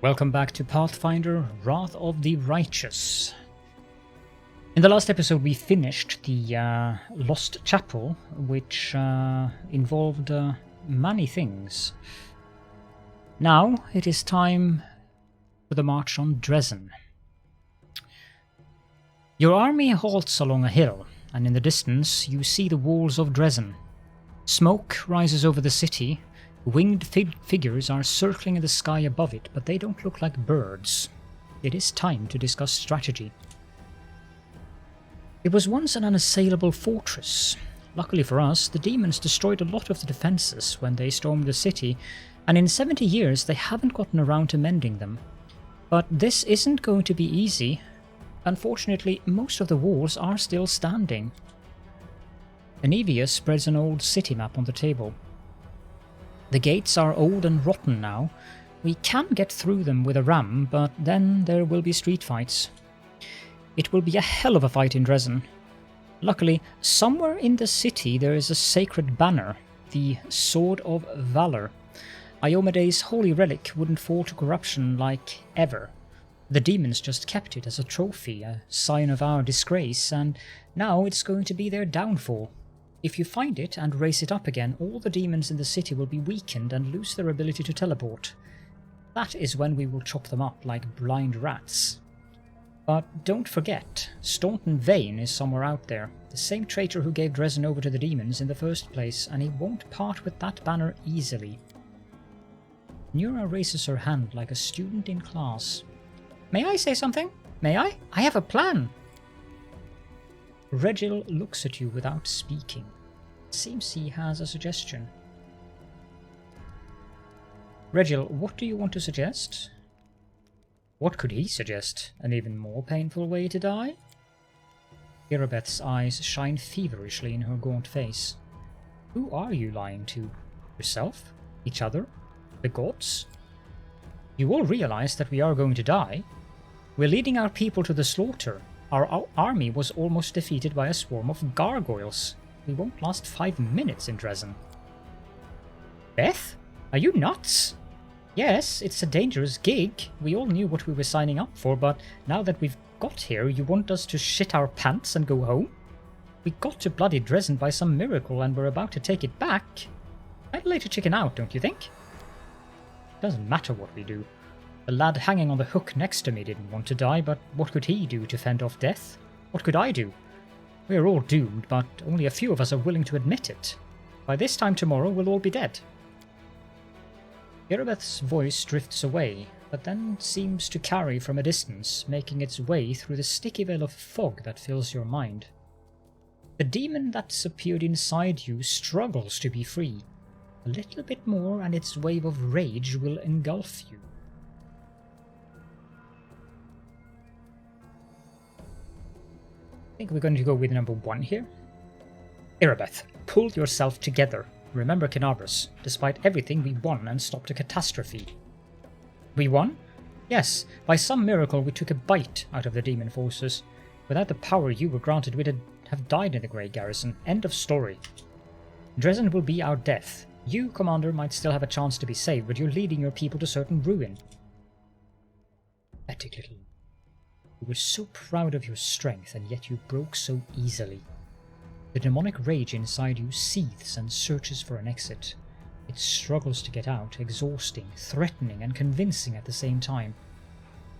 Welcome back to Pathfinder Wrath of the Righteous. In the last episode we finished the Lost Chapel, which involved many things. Now it is time for the march on Dresen. Your army halts along a hill, and in the distance you see the walls of Dresen. Smoke rises over the city. Winged figures are circling in the sky above it, but they don't look like birds. It is time to discuss strategy. It was once an unassailable fortress. Luckily for us, the demons destroyed a lot of the defenses when they stormed the city, and in 70 years they haven't gotten around to mending them. But this isn't going to be easy. Unfortunately, most of the walls are still standing. Anivia spreads an old city map on the table. The gates are old and rotten now. We can get through them with a ram, but then there will be street fights. It will be a hell of a fight in Dresen. Luckily, somewhere in the city there is a sacred banner, the Sword of Valor. Iomede's holy relic wouldn't fall to corruption like ever. The demons just kept it as a trophy, a sign of our disgrace, and now it's going to be their downfall. If you find it and raise it up again, all the demons in the city will be weakened and lose their ability to teleport. That is when we will chop them up like blind rats. But don't forget, Staunton Vane is somewhere out there, the same traitor who gave Dresen over to the demons in the first place, and he won't part with that banner easily. Nura raises her hand like a student in class. May I say something? May I? I have a plan! Regil looks at you without speaking. It seems he has a suggestion. Regil, what do you want to suggest? What could he suggest? An even more painful way to die? Irabeth's eyes shine feverishly in her gaunt face. Who are you lying to? Yourself? Each other? The gods? You all realize that we are going to die. We're leading our people to the slaughter. Our army was almost defeated by a swarm of gargoyles. We won't last 5 minutes in Dresen. Beth? Are you nuts? Yes, it's a dangerous gig. We all knew what we were signing up for, but now that we've got here, you want us to shit our pants and go home? We got to bloody Dresen by some miracle and we're about to take it back. I'd later chicken out, don't you think? Doesn't matter what we do. The lad hanging on the hook next to me didn't want to die, but what could he do to fend off death? What could I do? We're all doomed, but only a few of us are willing to admit it. By this time tomorrow, we'll all be dead. Irabeth's voice drifts away, but then seems to carry from a distance, making its way through the sticky veil of fog that fills your mind. The demon that's appeared inside you struggles to be free. A little bit more and its wave of rage will engulf you. I think we're going to go with number 1 here. Irabeth, pull yourself together. Remember Kenabras. Despite everything, we won and stopped a catastrophe. We won? Yes, by some miracle we took a bite out of the demon forces. Without the power you were granted, we'd have died in the Grey Garrison. End of story. Dresen will be our death. You, Commander, might still have a chance to be saved, but you're leading your people to certain ruin. Pathetic little. You were so proud of your strength, and yet you broke so easily. The demonic rage inside you seethes and searches for an exit. It struggles to get out, exhausting, threatening, and convincing at the same time.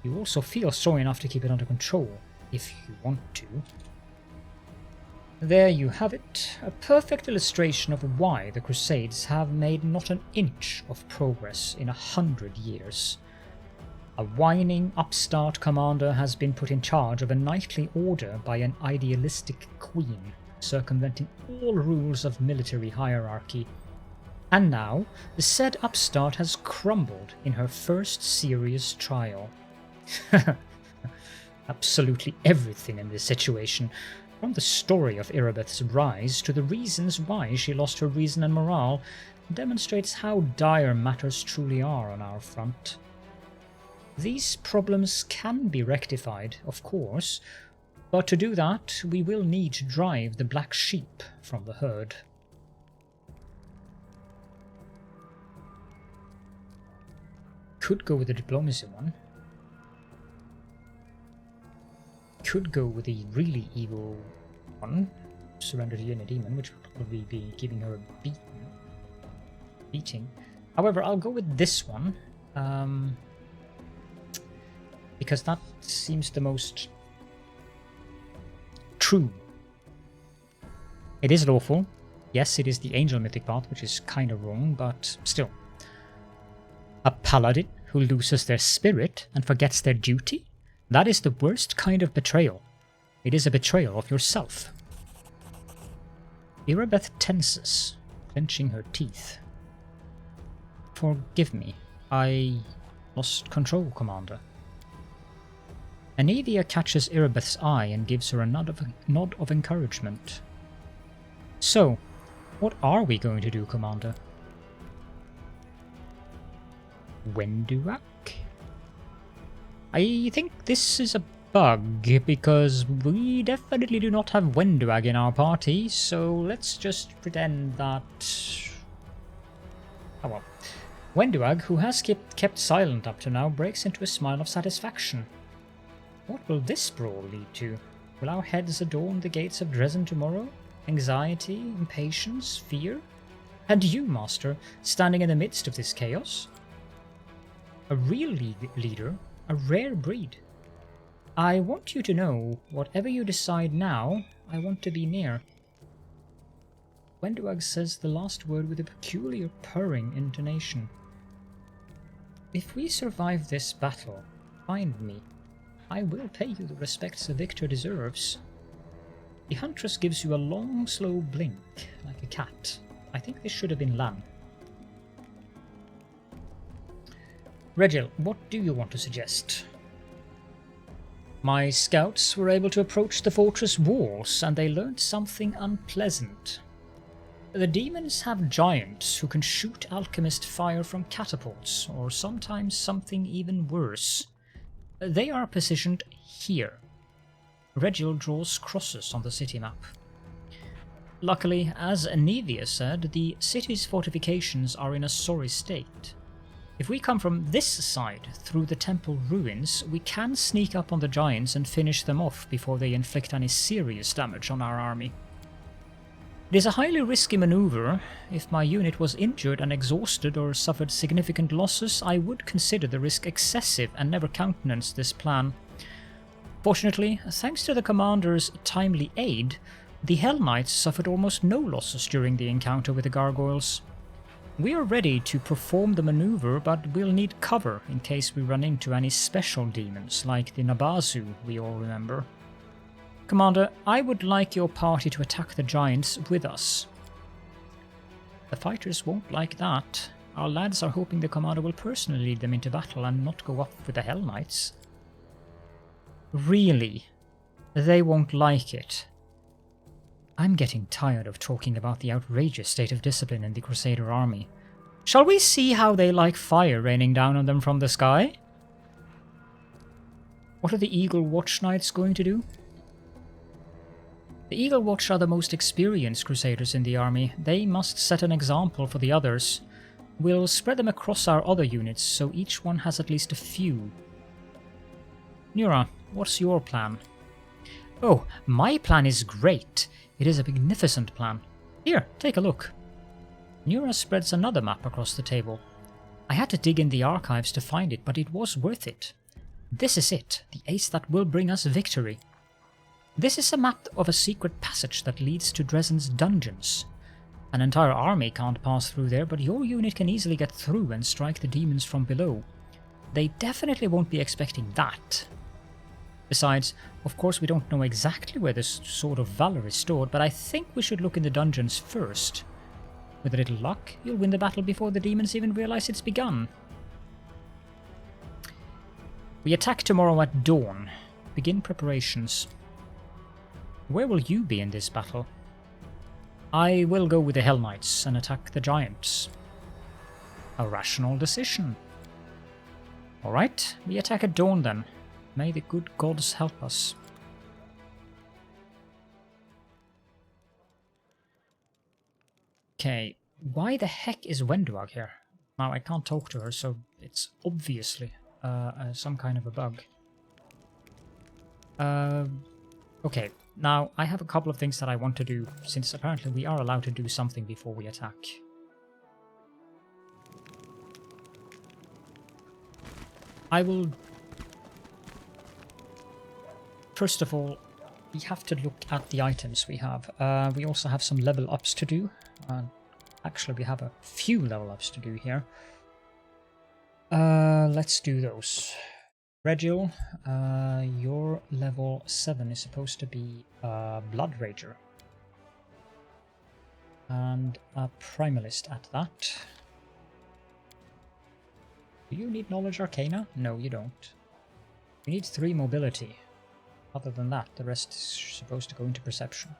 You also feel strong enough to keep it under control, if you want to. There you have it, a perfect illustration of why the Crusades have made not an inch of progress in 100 years. A whining, upstart commander has been put in charge of a knightly order by an idealistic queen, circumventing all rules of military hierarchy. And now, the said upstart has crumbled in her first serious trial. Absolutely everything in this situation, from the story of Irabeth's rise to the reasons why she lost her reason and morale, demonstrates how dire matters truly are on our front. These problems can be rectified, of course, but to do that we will need to drive the black sheep from the herd. Could go with the diplomacy one. Could go with the really evil one. Surrender to a demon, which would probably be giving her a beating. However, I'll go with this one. Because that seems the most true. It is lawful. Yes, it is the angel mythic path, which is kind of wrong, but still. A paladin who loses their spirit and forgets their duty? That is the worst kind of betrayal. It is a betrayal of yourself. Irabeth tenses, clenching her teeth. Forgive me. I lost control, Commander. Anivia catches Irabeth's eye and gives her a nod of encouragement. So, what are we going to do, Commander? Wenduak? I think this is a bug, because we definitely do not have Wenduak in our party, so let's just pretend that... Oh well. Wenduak, who has kept silent up to now, breaks into a smile of satisfaction. What will this brawl lead to? Will our heads adorn the gates of Dresen tomorrow? Anxiety, impatience, fear? And you, Master, standing in the midst of this chaos? A real leader, a rare breed. I want you to know, whatever you decide now, I want to be near. Wenduag says the last word with a peculiar purring intonation. If we survive this battle, find me. I will pay you the respects the victor deserves. The Huntress gives you a long, slow blink, like a cat. I think this should have been Lan. Regil, what do you want to suggest? My scouts were able to approach the fortress walls, and they learned something unpleasant. The demons have giants who can shoot alchemist fire from catapults, or sometimes something even worse. They are positioned here. Regil draws crosses on the city map. Luckily, as Anivia said, the city's fortifications are in a sorry state. If we come from this side, through the temple ruins, we can sneak up on the giants and finish them off before they inflict any serious damage on our army. It is a highly risky maneuver. If my unit was injured and exhausted or suffered significant losses, I would consider the risk excessive and never countenance this plan. Fortunately, thanks to the commander's timely aid, the Hell Knights suffered almost no losses during the encounter with the gargoyles. We are ready to perform the maneuver, but we'll need cover in case we run into any special demons like the Nabazu we all remember. Commander, I would like your party to attack the giants with us. The fighters won't like that. Our lads are hoping the commander will personally lead them into battle and not go up with the Hell Knights. Really? They won't like it. I'm getting tired of talking about the outrageous state of discipline in the Crusader army. Shall we see how they like fire raining down on them from the sky? What are the Eagle Watch Knights going to do? The Eagle Watch are the most experienced Crusaders in the army. They must set an example for the others. We'll spread them across our other units, so each one has at least a few. Nura, what's your plan? Oh, my plan is great. It is a magnificent plan. Here, take a look. Nura spreads another map across the table. I had to dig in the archives to find it, but it was worth it. This is it, the ace that will bring us victory. This is a map of a secret passage that leads to Drezen's dungeons. An entire army can't pass through there, but your unit can easily get through and strike the demons from below. They definitely won't be expecting that. Besides, of course we don't know exactly where this Sword of Valor is stored, but I think we should look in the dungeons first. With a little luck, you'll win the battle before the demons even realize it's begun. We attack tomorrow at dawn. Begin preparations. Where will you be in this battle? I will go with the Hell Knights and attack the giants. A rational decision. Alright, we attack at dawn then. May the good gods help us. Okay, why the heck is Wenduag here? Now I can't talk to her, so it's obviously some kind of a bug. Okay, now I have a couple of things that I want to do, since apparently we are allowed to do something before we attack. I will... First of all, we have to look at the items we have. We also have some level ups to do. Actually, we have a few level ups to do here. Let's do those. Regil, your level 7 is supposed to be a Blood Rager. And a Primalist at that. Do you need Knowledge Arcana? No, you don't. You need 3 Mobility. Other than that, the rest is supposed to go into Perception.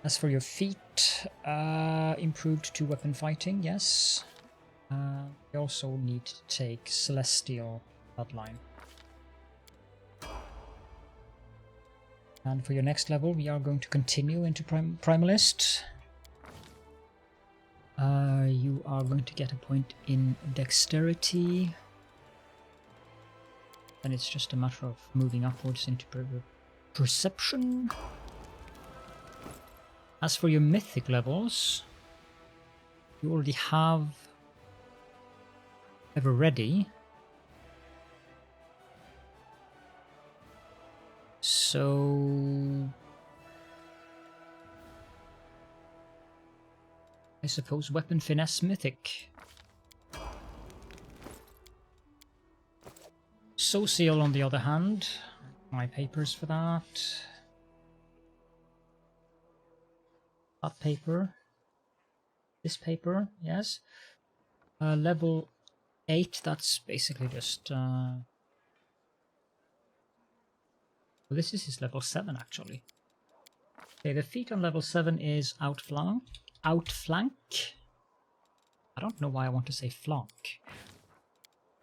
As for your feat, improved 2-weapon fighting, yes. You also need to take Celestial Bloodline. And for your next level, we are going to continue into Primalist. You are going to get a point in Dexterity. Then it's just a matter of moving upwards into Perception. As for your Mythic levels, you already have Ever Ready. So I suppose Weapon Finesse Mythic. Social, on the other hand, my papers for that. That paper. This paper, yes. Level 8, that's basically just... Well, this is his level 7, actually. Okay, the feat on level 7 is Outflank. Outflank? I don't know why I want to say flank.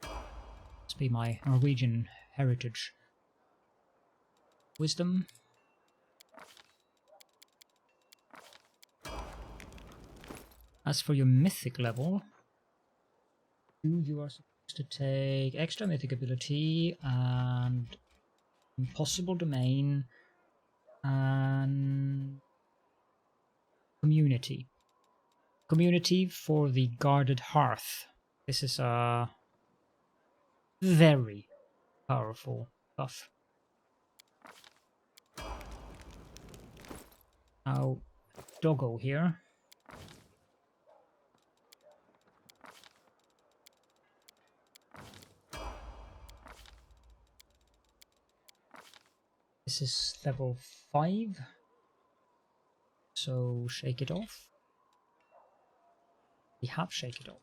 Must be my Norwegian heritage. Wisdom. As for your Mythic level, you are supposed to take extra Mythic ability and Impossible Domain and Community. Community for the Guarded Hearth. This is a very powerful buff. Now, Doggo here. This is level 5. So shake it off. We have shake it off.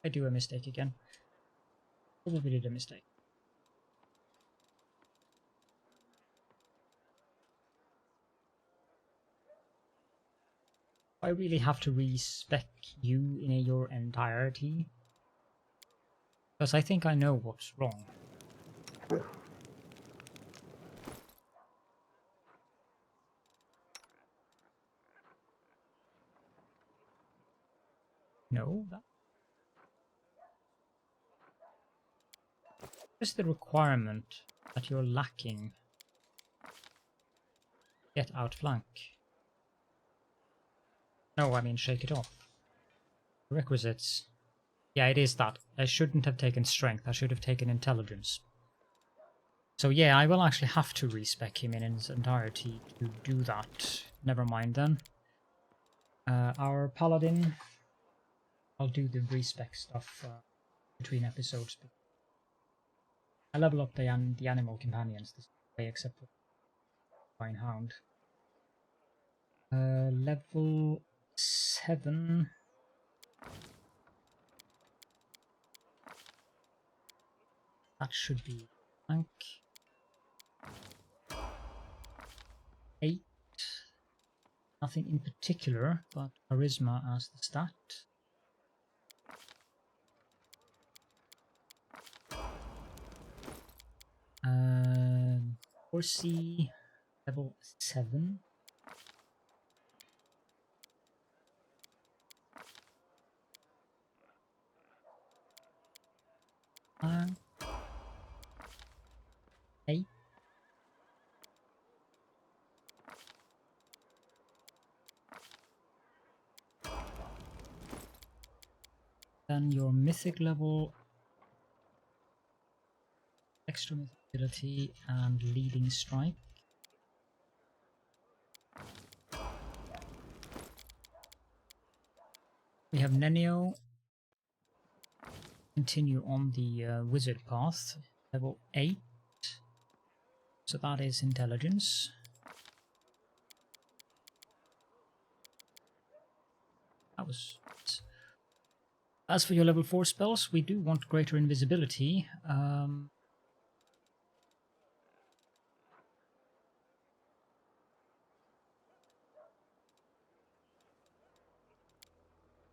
I do a mistake again. Probably did a mistake. I really have to respec you in your entirety. Because I think I know what's wrong. No, that is the requirement that you're lacking. Get outflank. No, I mean shake it off. Requisites. Yeah, it is that. I shouldn't have taken strength, I should have taken intelligence. So yeah, I will actually have to respec him in his entirety to do that. Never mind then. Our paladin, I'll do the respec stuff between episodes. I level up the animal companions this way, except for Fine Hound. Level 7. That should be flank. 8. Nothing in particular, but charisma as the stat. Horsey, level 7. 8. Then your mythic level, extra mythic ability, and leading strike. We have Nenio. Continue on the wizard path, level 8. So that is intelligence. That was. As for your level 4 spells, we do want greater invisibility.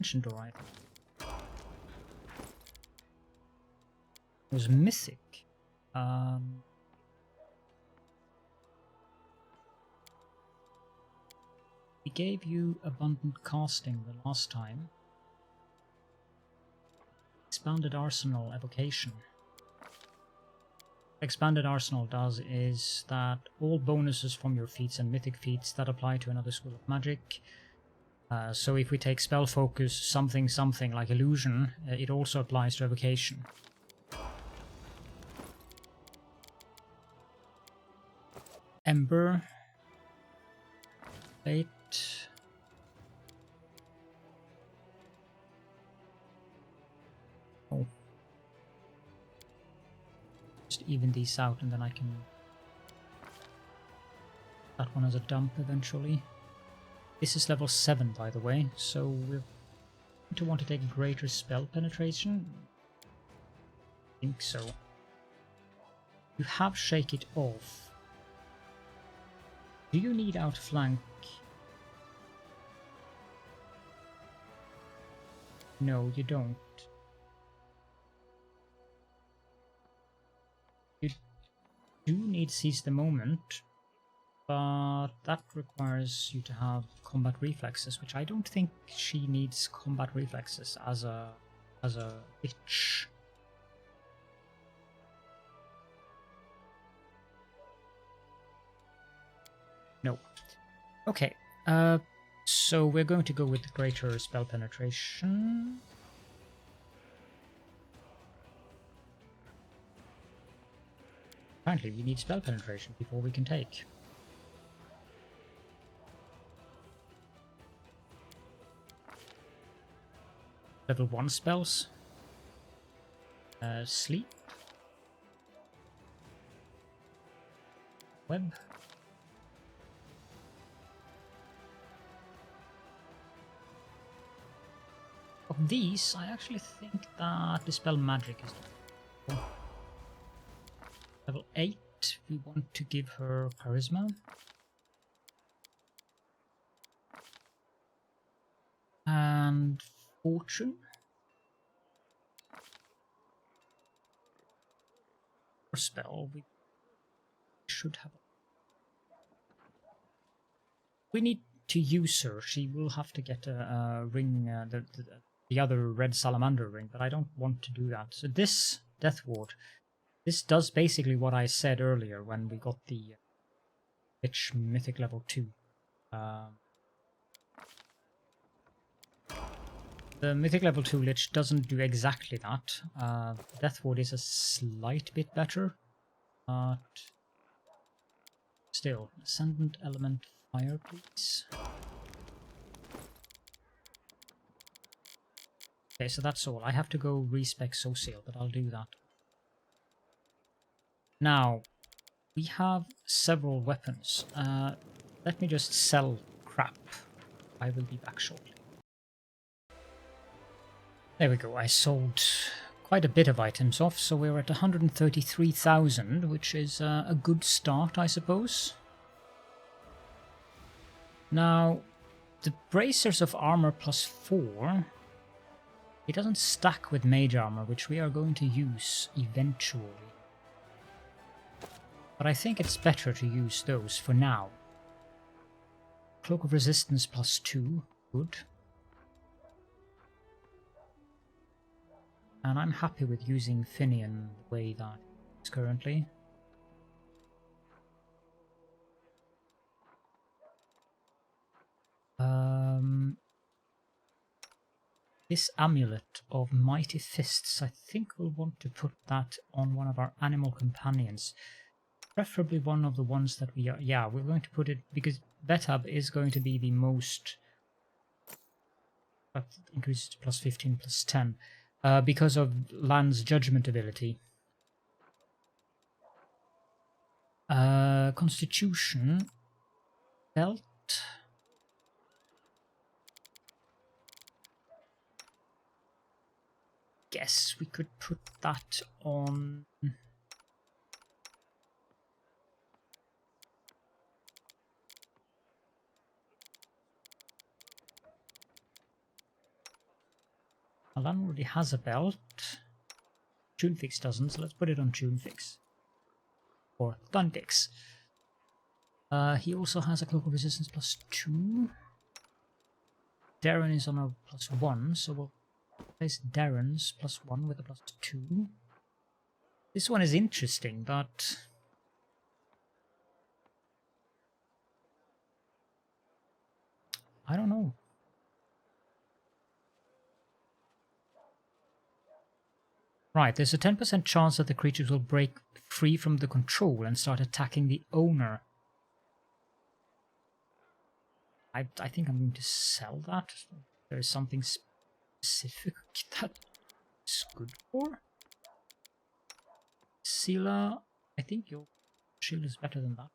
Ancient door, I think. It was mythic. We gave you abundant casting the last time. Expanded Arsenal evocation. Expanded Arsenal does is that all bonuses from your feats and mythic feats that apply to another school of magic. So if we take spell focus something like illusion, it also applies to evocation. Ember. Plate. Oh. Just even these out and then I can... That one as a dump eventually. This is level 7 by the way, so we're going to want to take greater spell penetration. I think so. You have Shake It Off. Do you need outflank? No, you don't. You do need Seize the Moment, but that requires you to have combat reflexes, which I don't think she needs combat reflexes as a bitch. No. Okay. So we're going to go with greater spell penetration. Apparently we need spell penetration before we can take. Level 1 spells. Sleep. Web. Of these, I actually think that Dispel Magic is cool. Level 8, we want to give her Charisma. And Fortune. For spell, we should have... We need to use her. She will have to get a ring, the other red salamander ring, but I don't want to do that. So this Death Ward, this does basically what I said earlier when we got the Lich Mythic level 2. The Mythic level 2 Lich doesn't do exactly that. Death Ward is a slight bit better, but still, Ascendant Element Fire, please. Okay, so that's all. I have to go respec Social, but I'll do that. Now, we have several weapons. Let me just sell crap. I will be back shortly. There we go. I sold quite a bit of items off, so we're at 133,000, which is a good start, I suppose. Now, the bracers of armor +4... It doesn't stack with mage armor, which we are going to use eventually. But I think it's better to use those for now. Cloak of Resistance +2, good. And I'm happy with using Finian the way that it's currently. This Amulet of Mighty Fists, I think we'll want to put that on one of our animal companions. Preferably one of the ones that we are... Yeah, we're going to put it... Because Betab is going to be the most... increases to plus 15, plus 10. Because of Land's Judgment ability. Constitution. Belt. Guess we could put that on... Alan already has a belt. Tunefix doesn't, so let's put it on Tunefix. Or Thundix. He also has a Cloak of Resistance plus 2. Darren is on a plus 1, so we'll place Darren's plus 1 with a plus 2. This one is interesting, but... I don't know. Right, there's a 10% chance that the creatures will break free from the control and start attacking the owner. I think I'm going to sell that. There is something specific that is good for. Sila, I think your shield is better than that.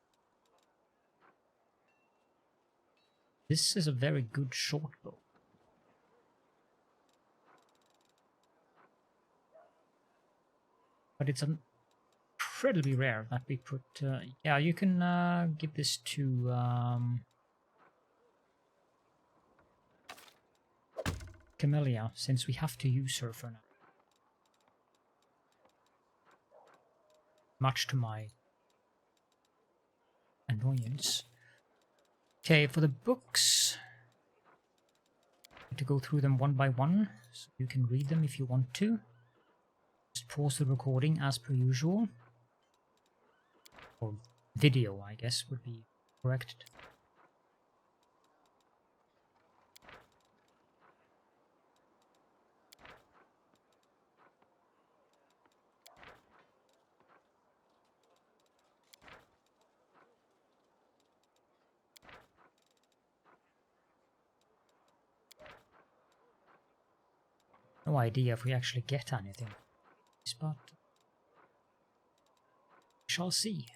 This is a very good short bow. But it's incredibly rare that we put... yeah, you can give this to... Camellia, since we have to use her for now. Much to my annoyance. Okay, for the books... I need to go through them one by one, so you can read them if you want to. Just pause the recording as per usual. Or video, I guess, would be correct. No idea if we actually get anything. But we shall see.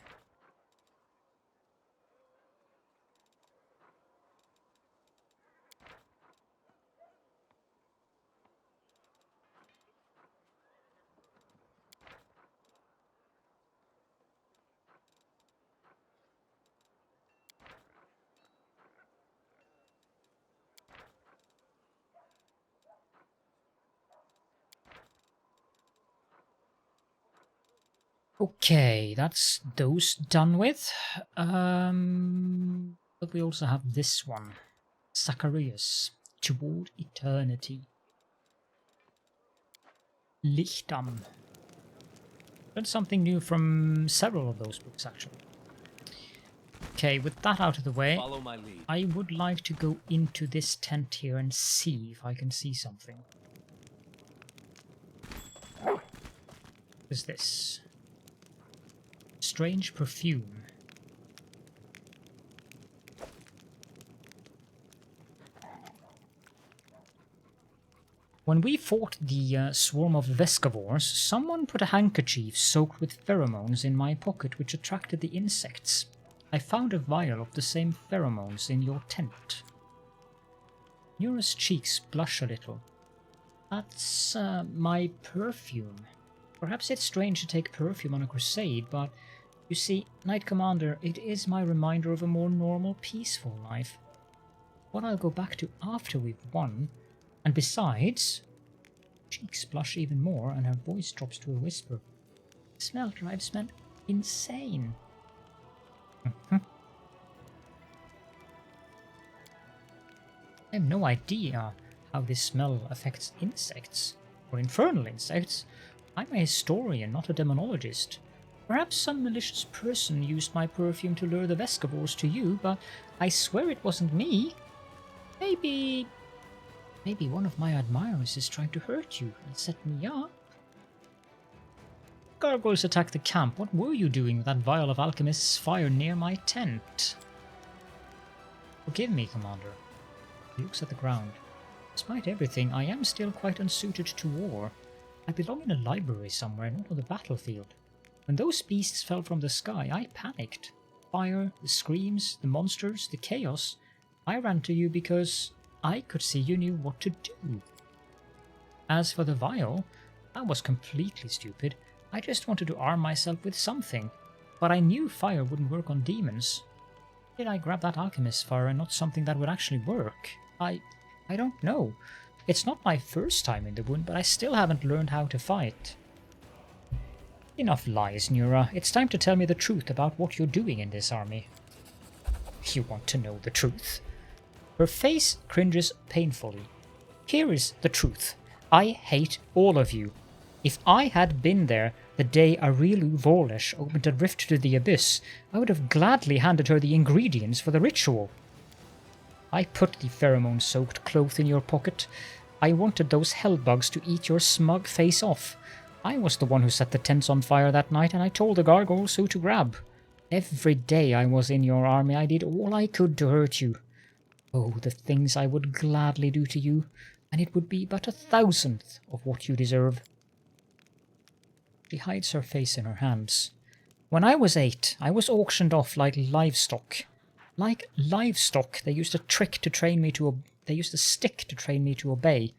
Okay, that's those done with. But we also have this one. Zacharias, Toward Eternity. Lichtam. Learned something new from several of those books, actually. Okay, with that out of the way, Follow my lead. I would like to go into this tent here and see if I can see something. What is this? Strange perfume. When we fought the swarm of Vescavors, someone put a handkerchief soaked with pheromones in my pocket which attracted the insects. I found a vial of the same pheromones in your tent. Nura's cheeks blush a little. That's my perfume. Perhaps it's strange to take perfume on a crusade, but you see, Knight Commander, it is my reminder of a more normal, peaceful life. What I'll go back to after we've won. And besides, cheeks blush even more and her voice drops to a whisper. The smell drives men insane. I have no idea how this smell affects insects. Or infernal insects? I'm a historian, not a demonologist. Perhaps some malicious person used my perfume to lure the Vescavors to you, but I swear it wasn't me. Maybe one of my admirers is trying to hurt you and set me up. Gargoyles attacked the camp. What were you doing with that vial of alchemist's fire near my tent? Forgive me, Commander. He looks at the ground. Despite everything, I am still quite unsuited to war. I belong in a library somewhere, not on the battlefield. When those beasts fell from the sky, I panicked. Fire, the screams, the monsters, the chaos. I ran to you because I could see you knew what to do. As for the vial, I was completely stupid. I just wanted to arm myself with something. But I knew fire wouldn't work on demons. Why did I grab that alchemist's fire and not something that would actually work? I don't know. It's not my first time in the wound, but I still haven't learned how to fight. Enough lies, Nura. It's time to tell me the truth about what you're doing in this army. You want to know the truth? Her face cringes painfully. Here is the truth. I hate all of you. If I had been there the day Arilu Vorlesh opened a rift to the abyss, I would have gladly handed her the ingredients for the ritual. I put the pheromone-soaked cloth in your pocket. I wanted those hellbugs to eat your smug face off. I was the one who set the tents on fire that night, and I told the gargoyles who to grab. Every day I was in your army, I did all I could to hurt you. Oh, the things I would gladly do to you, and it would be but 1,000th of what you deserve. She hides her face in her hands. When I was 8, I was auctioned off like livestock. Like livestock, they used a stick to train me to obey.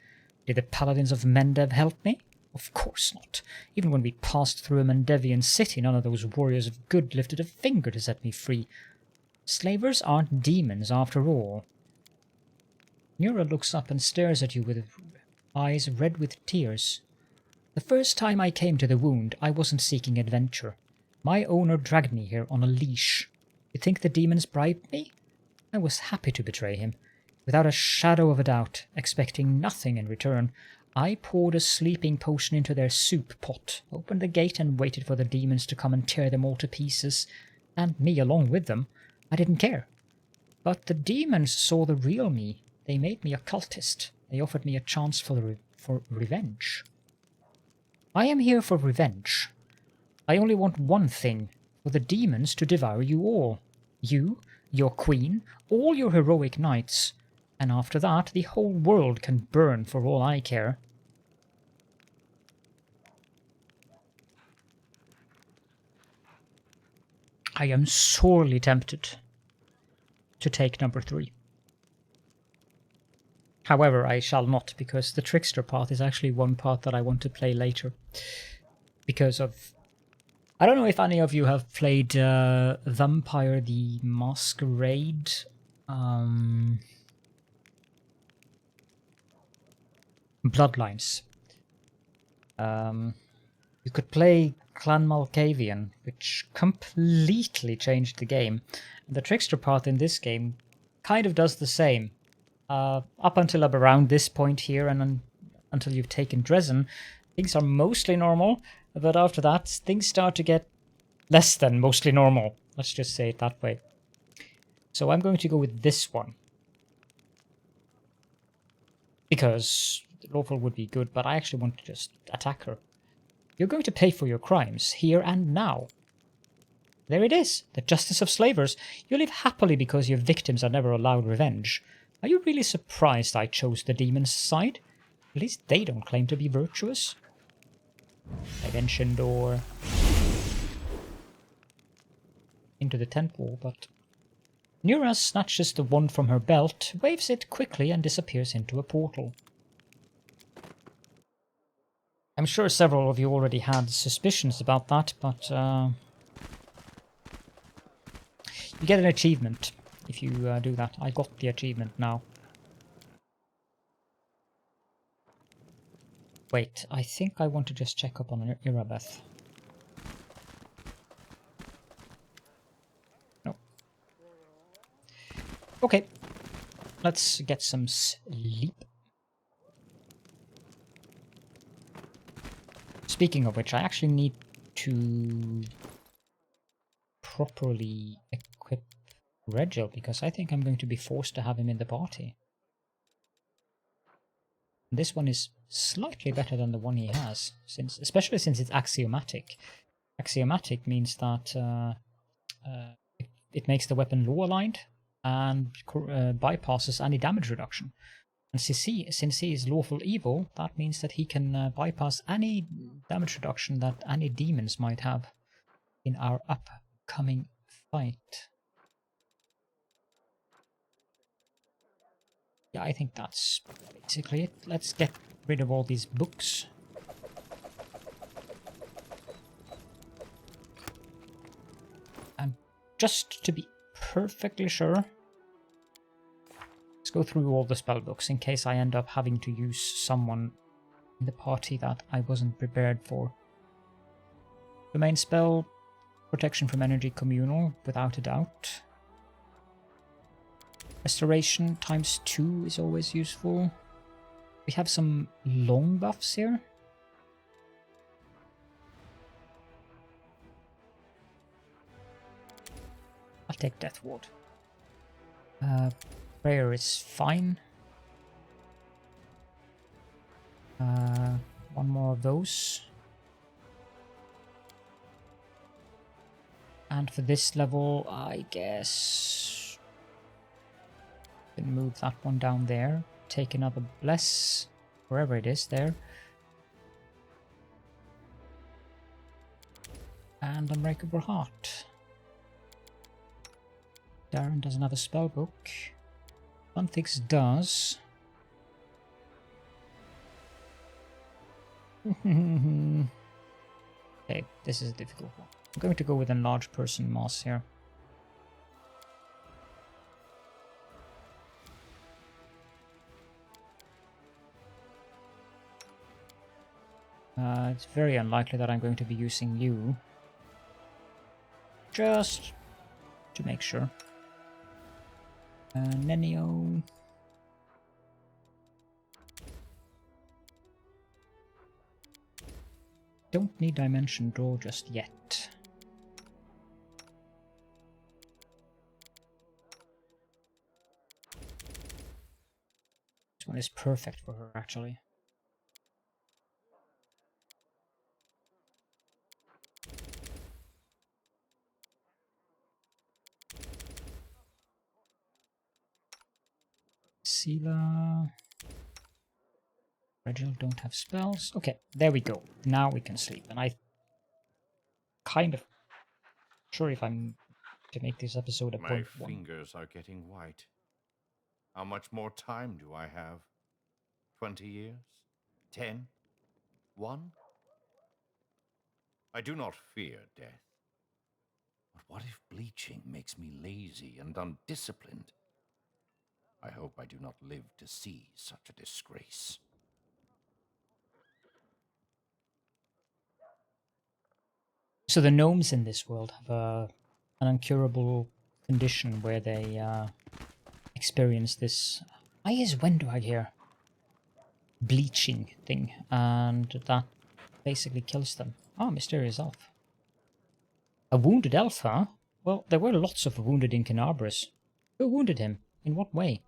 Did the paladins of Mendev help me? Of course not. Even when we passed through a Mendevian city, none of those warriors of good lifted a finger to set me free. Slavers aren't demons after all. Nura looks up and stares at you with eyes red with tears. The first time I came to the wound, I wasn't seeking adventure. My owner dragged me here on a leash. You think the demons bribed me? I was happy to betray him. Without a shadow of a doubt, expecting nothing in return, I poured a sleeping potion into their soup pot, opened the gate and waited for the demons to come and tear them all to pieces, and me along with them. I didn't care. But the demons saw the real me. They made me a cultist. They offered me a chance for revenge. I am here for revenge. I only want one thing, for the demons to devour you all. You, your queen, all your heroic knights, and after that the whole world can burn for all I care. I am sorely tempted to take number 3. However, I shall not, because the Trickster path is actually one path that I want to play later. Because of... I don't know if any of you have played Vampire the Masquerade. Bloodlines. You could play Clan Malkavian, which completely changed the game. And the Trickster path in this game kind of does the same. Up until around this point here, and until you've taken Dresen, things are mostly normal, but after that, things start to get less than mostly normal. Let's just say it that way. So I'm going to go with this one. Because Lawful would be good, but I actually want to just attack her. You're going to pay for your crimes, here and now. There it is, the justice of slavers. You live happily because your victims are never allowed revenge. Are you really surprised I chose the demon's side? At least they don't claim to be virtuous. Dimension door. Into the temple, but... Nura snatches the wand from her belt, waves it quickly and disappears into a portal. I'm sure several of you already had suspicions about that, but... you get an achievement if you do that. I got the achievement now. Wait, I think I want to just check up on Irabeth. No. Okay. Let's get some sleep. Speaking of which, I actually need to properly equip Regil, because I think I'm going to be forced to have him in the party. This one is slightly better than the one he has, especially since it's axiomatic. Axiomatic means that it makes the weapon law aligned and bypasses any damage reduction. And since he is lawful evil, that means that he can bypass any damage reduction that any demons might have in our upcoming fight. Yeah, I think that's basically it. Let's get rid of all these books. And just to be perfectly sure, let's go through all the spell books in case I end up having to use someone in the party that I wasn't prepared for. The main spell, protection from energy communal, without a doubt. Restoration times 2 is always useful. We have some long buffs here. I'll take Death Ward. Prayer is fine. One more of those. And for this level, I guess can move that one down there. Take another bless, wherever it is there. And Unbreakable Heart. Darren doesn't have a spell book. Funthix does. Okay, this is a difficult one. I'm going to go with enlarged person mass here. It's very unlikely that I'm going to be using you. Just to make sure. Nenio. Don't need Dimension Draw just yet. This one is perfect for her, actually. Sela. Regil don't have spells. Okay, there we go. Now we can sleep. And I kind of sure if I'm to make this episode a point. My fingers are getting white. How much more time do I have? 20 years? 10? 1? I do not fear death. But what if bleaching makes me lazy and undisciplined? I hope I do not live to see such a disgrace. So the gnomes in this world have an incurable condition where they experience this Wendwag here bleaching thing, and that basically kills them. Oh, mysterious elf. A wounded elf, huh? Well, there were lots of wounded in Canabras. Who wounded him? In what way?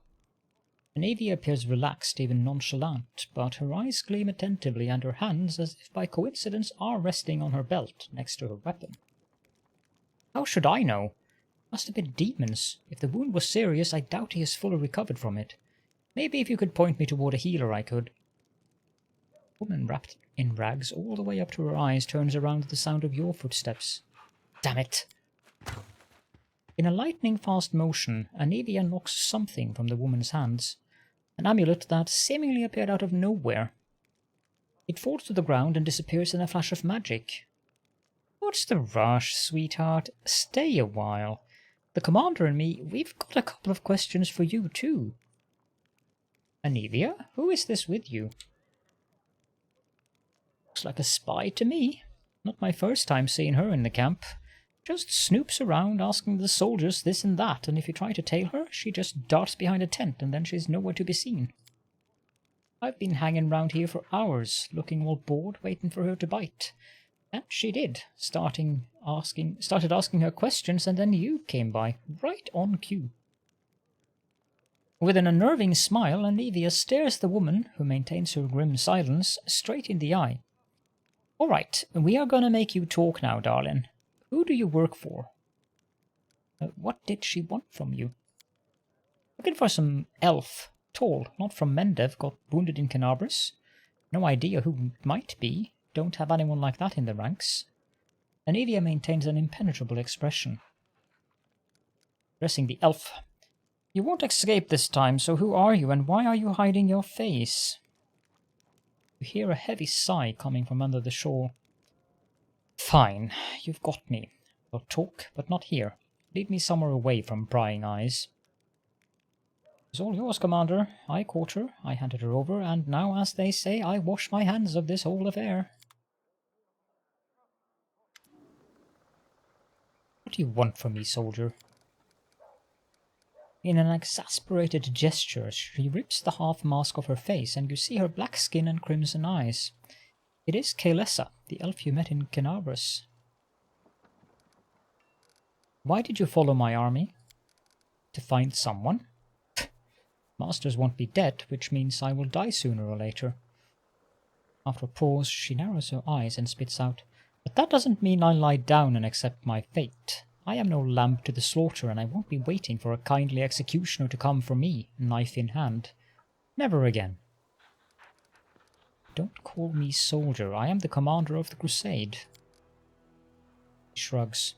Anavia appears relaxed, even nonchalant, but her eyes gleam attentively and her hands, as if by coincidence, are resting on her belt next to her weapon. How should I know? Must have been demons. If the wound was serious, I doubt he has fully recovered from it. Maybe if you could point me toward a healer, I could. The woman wrapped in rags all the way up to her eyes turns around at the sound of your footsteps. Damn it! In a lightning-fast motion, Anavia knocks something from the woman's hands. An amulet that seemingly appeared out of nowhere. It falls to the ground and disappears in a flash of magic. What's the rush, sweetheart? Stay a while. The commander and me, we've got a couple of questions for you, too. Anavia, who is this with you? Looks like a spy to me. Not my first time seeing her in the camp. Just snoops around asking the soldiers this and that, and if you try to tail her, she just darts behind a tent and then she's nowhere to be seen. I've been hanging round here for hours, looking all bored, waiting for her to bite. And she did, started asking her questions, and then you came by, right on cue. With an unnerving smile, Anivia stares the woman, who maintains her grim silence, straight in the eye. All right, we are gonna make you talk now, darling. Who do you work for? What did she want from you? Looking for some elf. Tall, not from Mendev, got wounded in Canabris. No idea who it might be. Don't have anyone like that in the ranks. Anivia maintains an impenetrable expression. Addressing the elf. You won't escape this time, so who are you and why are you hiding your face? You hear a heavy sigh coming from under the shawl. Fine, you've got me. We'll talk, but not here. Lead me somewhere away from prying eyes. It's all yours, Commander. I caught her, I handed her over, and now, as they say, I wash my hands of this whole affair. What do you want from me, soldier? In an exasperated gesture, she rips the half-mask off her face, and you see her black skin and crimson eyes. It is Kaelessa, the elf you met in Canabris. Why did you follow my army? To find someone? Masters won't be dead, which means I will die sooner or later. After a pause, she narrows her eyes and spits out, But that doesn't mean I'll lie down and accept my fate. I am no lamb to the slaughter, and I won't be waiting for a kindly executioner to come for me, knife in hand. Never again. Don't call me soldier. I am the commander of the crusade. He shrugs.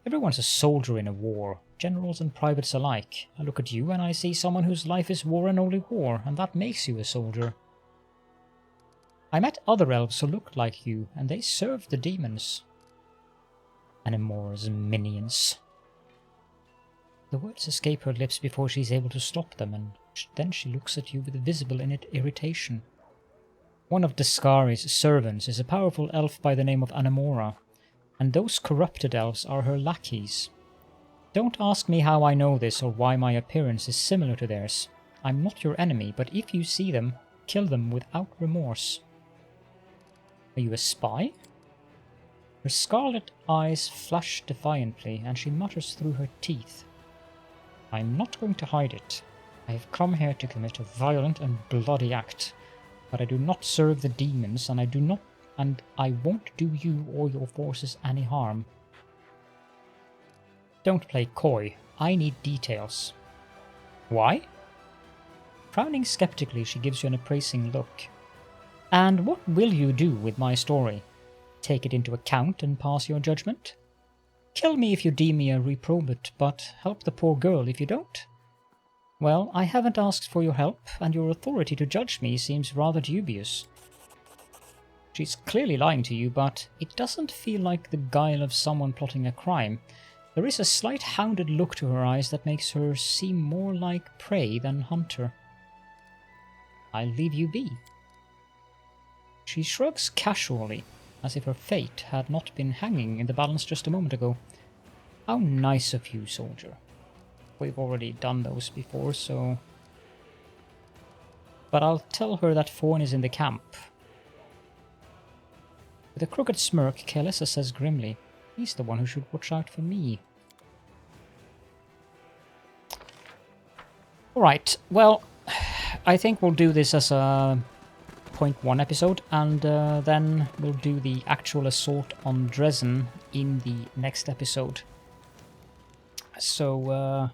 Everyone's a soldier in a war, generals and privates alike. I look at you and I see someone whose life is war and only war, and that makes you a soldier. I met other elves who looked like you, and they served the demons. Animora's minions. The words escape her lips before she's able to stop them, and then she looks at you with visible irritation. One of Descari's servants is a powerful elf by the name of Animora, and those corrupted elves are her lackeys. Don't ask me how I know this or why my appearance is similar to theirs. I'm not your enemy, but if you see them, kill them without remorse. Are you a spy? Her scarlet eyes flash defiantly, and she mutters through her teeth. I'm not going to hide it. I have come here to commit a violent and bloody act, but I do not serve the demons, and I won't do you or your forces any harm. Don't play coy. I need details. Why? Frowning skeptically, she gives you an appraising look. And what will you do with my story? Take it into account and pass your judgment? Kill me if you deem me a reprobate, but help the poor girl if you don't? Well, I haven't asked for your help, and your authority to judge me seems rather dubious. She's clearly lying to you, but it doesn't feel like the guile of someone plotting a crime. There is a slight hounded look to her eyes that makes her seem more like prey than hunter. I'll leave you be. She shrugs casually, as if her fate had not been hanging in the balance just a moment ago. How nice of you, soldier. We've already done those before, so... But I'll tell her that Fawn is in the camp. With a crooked smirk, Kaelessa says grimly, he's the one who should watch out for me. Alright, well, I think we'll do this as a 0.1 episode, and then we'll do the actual assault on Dresen in the next episode. So,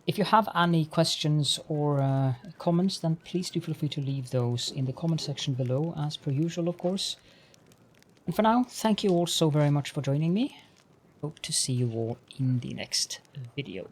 if you have any questions or comments, then please do feel free to leave those in the comment section below, as per usual, of course. And for now, thank you all so very much for joining me. Hope to see you all in the next video.